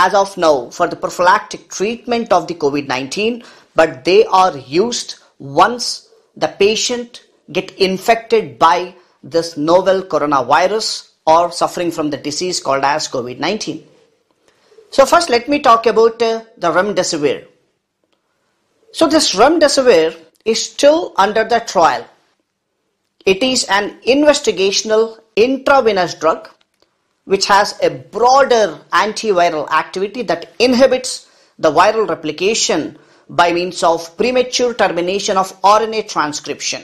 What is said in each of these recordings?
as of now for the prophylactic treatment of the COVID-19, but they are used once the patient get infected by this novel coronavirus or suffering from the disease called as COVID-19. So first let me talk about the remdesivir. So this remdesivir is still under the trial. It is an investigational intravenous drug which has a broader antiviral activity that inhibits the viral replication by means of premature termination of RNA transcription.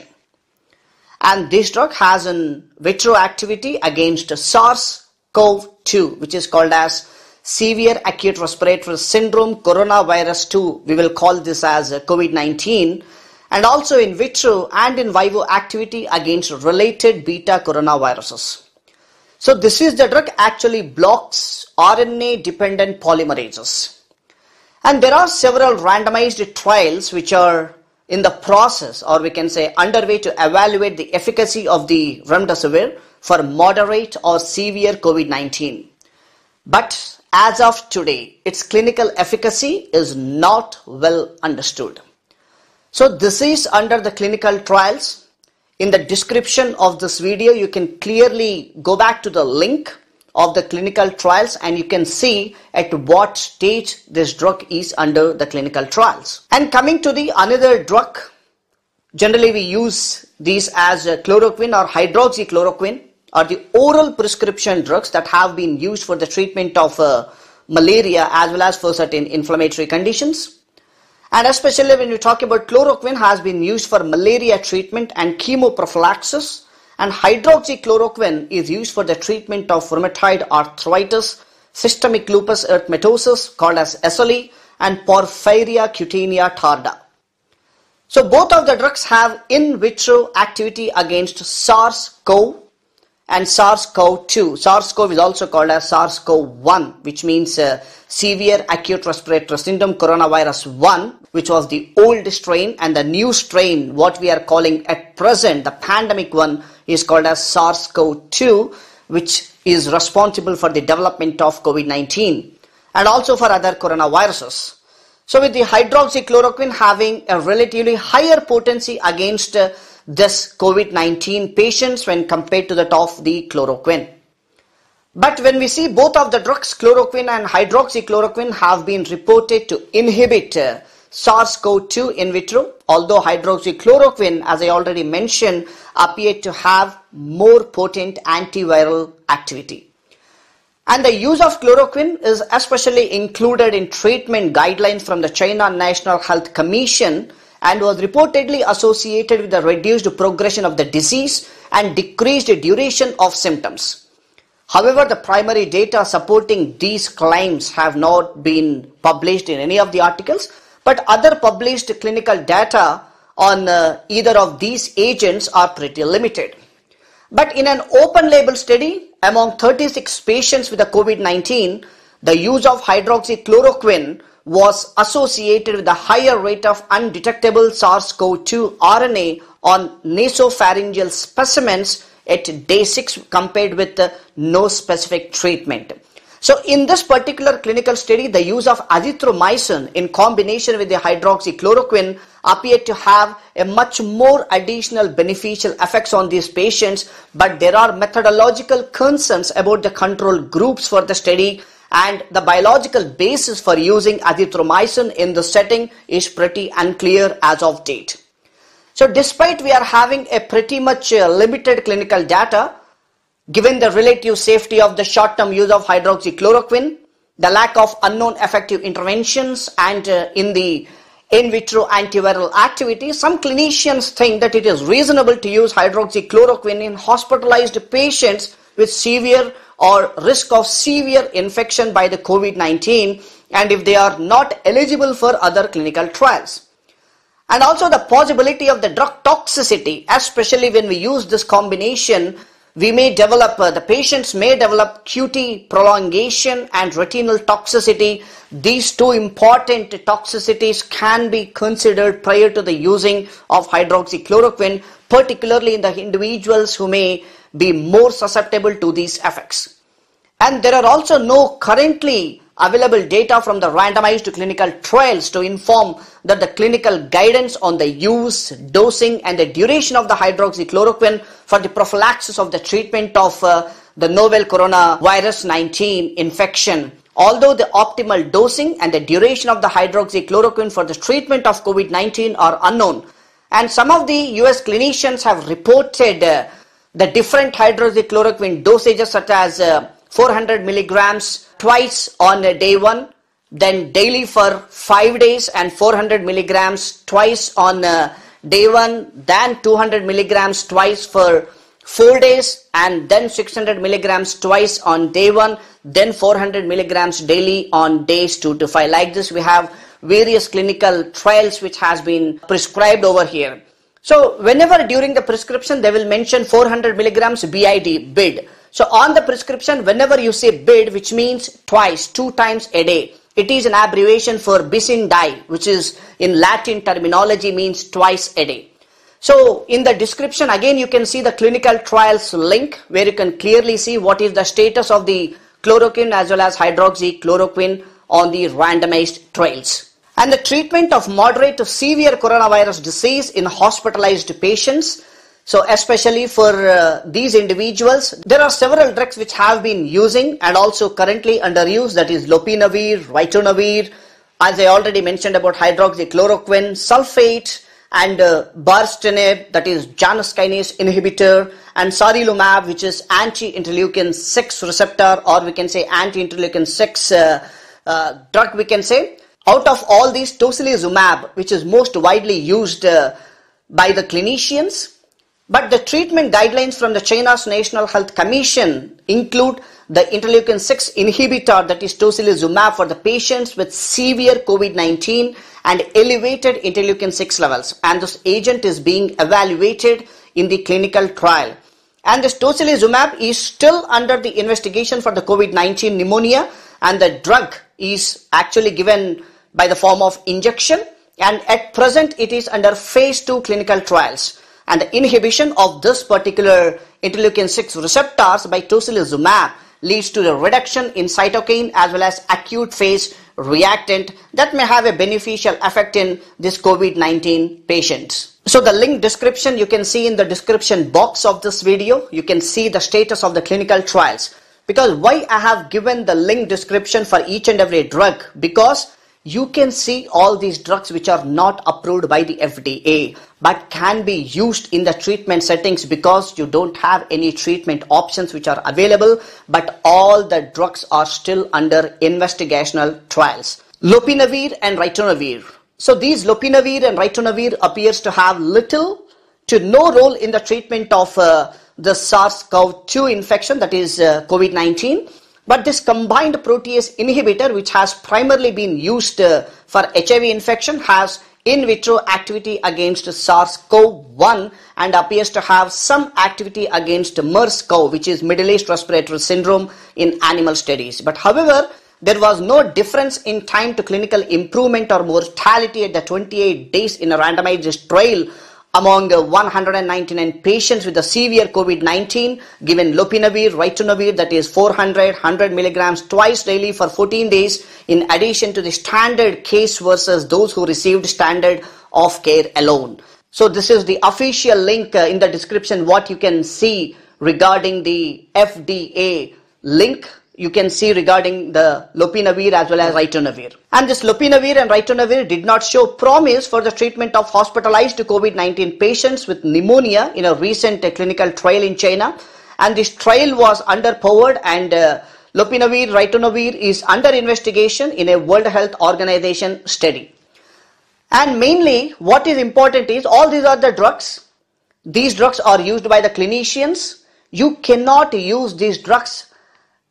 And this drug has an vitro activity against SARS-CoV-2, which is called as severe acute respiratory syndrome coronavirus 2. We will call this as COVID-19, and also in vitro and in vivo activity against related beta coronaviruses. So this is the drug actually blocks RNA dependent polymerases. And there are several randomized trials which are in the process, or we can say underway, to evaluate the efficacy of the remdesivir for moderate or severe COVID-19. But as of today, its clinical efficacy is not well understood. So this is under the clinical trials. In the description of this video, you can clearly go back to the link of the clinical trials and you can see at what stage this drug is under the clinical trials. And coming to the another drug, generally we use these as chloroquine or hydroxychloroquine, or the oral prescription drugs that have been used for the treatment of malaria as well as for certain inflammatory conditions. And especially when we talk about chloroquine, has been used for malaria treatment and chemoprophylaxis, and hydroxychloroquine is used for the treatment of rheumatoid arthritis, systemic lupus erythematosus called as SLE, and porphyria cutanea tarda. So both of the drugs have in vitro activity against SARS-CoV and SARS-CoV-2. SARS-CoV is also called as SARS-CoV-1, which means severe acute respiratory syndrome coronavirus 1, which was the old strain, and the new strain, what we are calling at present, the pandemic one, is called as SARS-CoV-2, which is responsible for the development of COVID-19 and also for other coronaviruses. So with the hydroxychloroquine having a relatively higher potency against this COVID-19 patients when compared to that of the chloroquine. But when we see both of the drugs, chloroquine and hydroxychloroquine, have been reported to inhibit SARS-CoV-2 in vitro, although hydroxychloroquine, as I already mentioned, appeared to have more potent antiviral activity. And the use of chloroquine is especially included in treatment guidelines from the China National Health Commission and was reportedly associated with the reduced progression of the disease and decreased duration of symptoms. However, the primary data supporting these claims have not been published in any of the articles, but other published clinical data on either of these agents are pretty limited. But in an open label study among 36 patients with the COVID-19, the use of hydroxychloroquine was associated with a higher rate of undetectable SARS-CoV-2 RNA on nasopharyngeal specimens at day 6 compared with no specific treatment. So in this particular clinical study, the use of azithromycin in combination with the hydroxychloroquine appeared to have a much more additional beneficial effects on these patients, but there are methodological concerns about the control groups for the study, and the biological basis for using azithromycin in the setting is pretty unclear as of date. So despite we are having a pretty much limited clinical data, given the relative safety of the short-term use of hydroxychloroquine, the lack of unknown effective interventions, and in the in vitro antiviral activity, some clinicians think that it is reasonable to use hydroxychloroquine in hospitalized patients with severe or risk of severe infection by the COVID-19, and if they are not eligible for other clinical trials. And also the possibility of the drug toxicity, especially when we use this combination, we may develop, the patients may develop QT prolongation and retinal toxicity. These two important toxicities can be considered prior to the using of hydroxychloroquine, particularly in the individuals who may be more susceptible to these effects. And there are also no currently available data from the randomized clinical trials to inform that the clinical guidance on the use, dosing and the duration of the hydroxychloroquine for the prophylaxis of the treatment of the novel coronavirus 19 infection. Although the optimal dosing and the duration of the hydroxychloroquine for the treatment of COVID-19 are unknown, and some of the US clinicians have reported the different hydroxychloroquine dosages such as 400 milligrams twice on day 1, then daily for 5 days, and 400 milligrams twice on day 1, then 200 milligrams twice for 4 days, and then 600 milligrams twice on day 1, then 400 milligrams daily on days 2 to 5. Like this, we have various clinical trials which has been prescribed over here. So whenever during the prescription they will mention 400 milligrams BID. So on the prescription, whenever you say BID, which means twice, 2 times a day, it is an abbreviation for bis in die, which is in Latin terminology means twice a day. So in the description again you can see the clinical trials link where you can clearly see what is the status of the chloroquine as well as hydroxychloroquine on the randomized trials. And the treatment of moderate to severe coronavirus disease in hospitalized patients. So especially for these individuals, there are several drugs which have been using and also currently under use, that is lopinavir, ritonavir, as I already mentioned about hydroxychloroquine, sulfate, and baricitinib, that is Janus kinase inhibitor, and sarilumab, which is anti-interleukin 6 receptor, or we can say anti-interleukin 6 drug we can say. Out of all these, tocilizumab, which is most widely used by the clinicians, but the treatment guidelines from the China's National Health Commission include the interleukin 6 inhibitor, that is tocilizumab, for the patients with severe COVID-19 and elevated interleukin 6 levels, and this agent is being evaluated in the clinical trial. And this tocilizumab is still under the investigation for the COVID-19 pneumonia, and the drug is actually given by the form of injection, and at present it is under phase 2 clinical trials. And the inhibition of this particular interleukin 6 receptors by tocilizumab leads to the reduction in cytokine as well as acute phase reactant that may have a beneficial effect in this COVID-19 patients. So the link description you can see in the description box of this video. You can see the status of the clinical trials. Because why I have given the link description for each and every drug? Because you can see all these drugs which are not approved by the FDA but can be used in the treatment settings because you don't have any treatment options which are available, but all the drugs are still under investigational trials. Lopinavir and ritonavir. So these lopinavir and ritonavir appears to have little to no role in the treatment of the SARS-CoV-2 infection, that is COVID-19. But this combined protease inhibitor, which has primarily been used for HIV infection, has in vitro activity against SARS-CoV-1 and appears to have some activity against MERS-CoV, which is Middle East Respiratory Syndrome, in animal studies. But however, there was no difference in time to clinical improvement or mortality at the 28 days in a randomized trial among 199 patients with the severe COVID-19 given lopinavir, ritonavir, that is 100 milligrams twice daily for 14 days in addition to the standard case versus those who received standard of care alone. So this is the official link in the description what you can see regarding the FDA link. You can see regarding the lopinavir as well as ritonavir. And this lopinavir and ritonavir did not show promise for the treatment of hospitalized COVID-19 patients with pneumonia in a recent clinical trial in China. And this trial was underpowered, and lopinavir, ritonavir is under investigation in a World Health Organization study. And mainly what is important is all these are the drugs. These drugs are used by the clinicians. You cannot use these drugs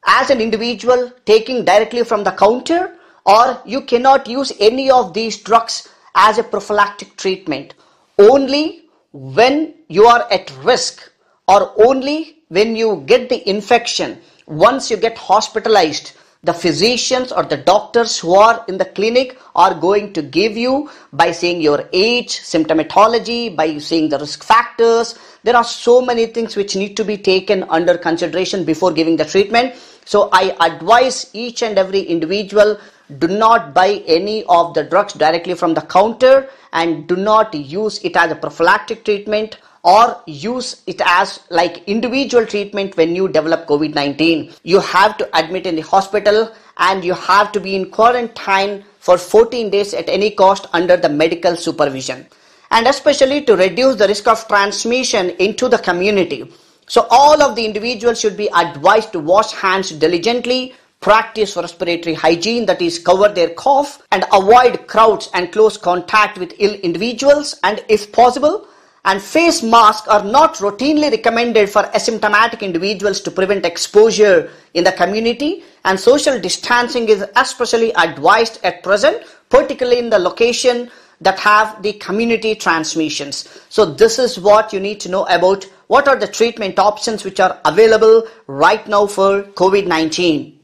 as an individual taking directly from the counter, or you cannot use any of these drugs as a prophylactic treatment. Only when you are at risk or only when you get the infection, once you get hospitalized, the physicians or the doctors who are in the clinic are going to give you by saying your age, symptomatology, by saying the risk factors. There are so many things which need to be taken under consideration before giving the treatment. So I advise each and every individual, do not buy any of the drugs directly from the counter and do not use it as a prophylactic treatment or use it as like individual treatment when you develop COVID-19. You have to admit in the hospital and you have to be in quarantine for 14 days at any cost under the medical supervision. And especially to reduce the risk of transmission into the community. So all of the individuals should be advised to wash hands diligently, practice respiratory hygiene, that is cover their cough, and avoid crowds and close contact with ill individuals, and if possible, and face masks are not routinely recommended for asymptomatic individuals to prevent exposure in the community, and social distancing is especially advised at present, particularly in the location that have the community transmissions. So this is what you need to know about what are the treatment options which are available right now for COVID-19.